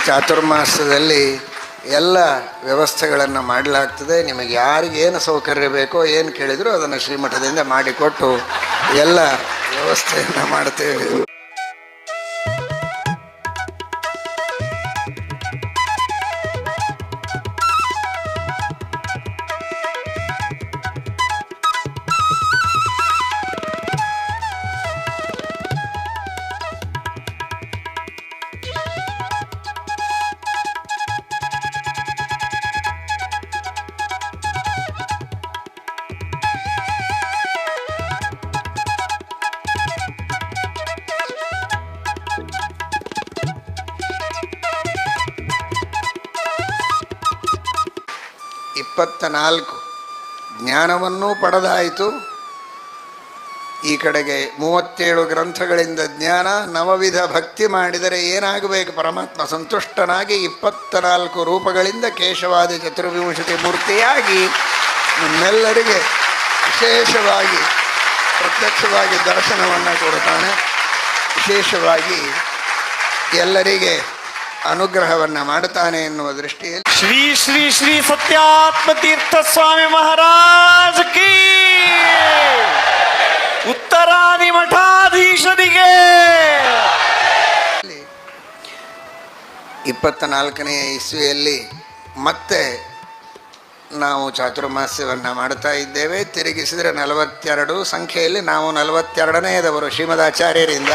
ಚಾತುರ್ಮಾಸದಲ್ಲಿ ಎಲ್ಲ ವ್ಯವಸ್ಥೆಗಳನ್ನು ಮಾಡಲಾಗ್ತದೆ. ನಿಮಗೆ ಯಾರಿಗೇನು ಸೌಕರ್ಯ ಬೇಕೋ ಏನು ಕೇಳಿದರೂ ಅದನ್ನು ಶ್ರೀಮಠದಿಂದ ಮಾಡಿಕೊಟ್ಟು ಎಲ್ಲ ವ್ಯವಸ್ಥೆಯನ್ನು ಮಾಡ್ತೇವೆ. ಇಪ್ಪತ್ತ 4 ಜ್ಞಾನವನ್ನೂ ಪಡೆದಾಯಿತು. ಈ ಕಡೆಗೆ 37 ಗ್ರಂಥಗಳಿಂದ ಜ್ಞಾನ, ನವವಿಧ ಭಕ್ತಿ ಮಾಡಿದರೆ ಏನಾಗಬೇಕು? ಪರಮಾತ್ಮ ಸಂತುಷ್ಟನಾಗಿ 24 ರೂಪಗಳಿಂದ ಕೇಶವಾದಿ ಚತುರ್ವಿಂಶತಿ ಮೂರ್ತಿಯಾಗಿ ನಮ್ಮೆಲ್ಲರಿಗೆ ವಿಶೇಷವಾಗಿ ಪ್ರತ್ಯಕ್ಷವಾಗಿ ದರ್ಶನವನ್ನು ಕೊಡ್ತಾನೆ. ವಿಶೇಷವಾಗಿ ಎಲ್ಲರಿಗೆ ಅನುಗ್ರಹವನ್ನು ಮಾಡುತ್ತಾನೆ ಎನ್ನುವ ದೃಷ್ಟಿಯಲ್ಲಿ ಶ್ರೀ ಶ್ರೀ ಶ್ರೀ ಸತ್ಯಾತ್ಮ ತೀರ್ಥ ಸ್ವಾಮಿ ಮಹಾರಾಜ್ ಕಿ, ಉತ್ತರಾದಿ ಮಠಾಧೀಶರಿಗೆ 24ನೇ ಇಸ್ವಿಯಲ್ಲಿ ಮತ್ತೆ ನಾವು ಚಾತುರ್ಮಾಸ್ಯವನ್ನು ಮಾಡ್ತಾ ಇದ್ದೇವೆ. ತಿರುಗಿಸಿದರೆ 42 ಸಂಖ್ಯೆಯಲ್ಲಿ ನಾವು 42ನೇದವರು ಶ್ರೀಮದಾಚಾರ್ಯರಿಂದ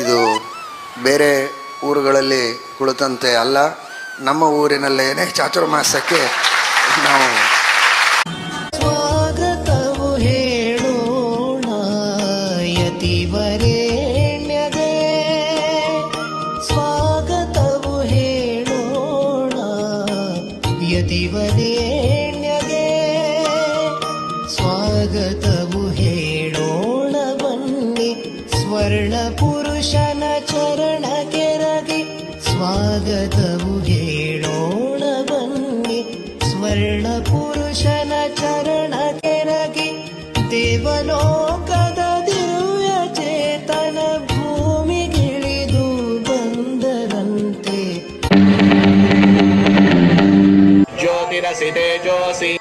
ಇದು ಬೇರೆ ಊರುಗಳಲ್ಲಿ ಕುಳಿತಂತೆ ಅಲ್ಲ, ನಮ್ಮ ಊರಿನಲ್ಲೇನೆ ಚಾತುರ್ಮಾಸಕ್ಕೆ ನಾವು ಸ್ವಾಗತವು ಹೇಳೋಣ ಯತಿವರೇಣ್ಯಗೆ, ಸ್ವಾಗತವು ಹೇಳೋಣ ಯತಿವರೇಣ್ಯಗೆ, ಸ್ವಾಗತವು ಹೇಳೋಣ ಬನ್ನಿ ಸ್ವರ್ಣ ಪುರುಷನ ಚರಣ ಕೆರಗಿ, ಸ್ವಾಗತವು ಹೇಳೋಣ ಬನ್ನಿ ಸ್ವರ್ಣ ಪುರುಷನ ಚರಣ ಕೆರಗಿ, ದೇವಲೋಕದ ದಿವ್ಯ ಚೇತನ ಭೂಮಿಗಿಳಿದು ಬಂದರಂತೆ. ಜ್ಯೋತಿರಸಿ ತೇಜೋಸಿ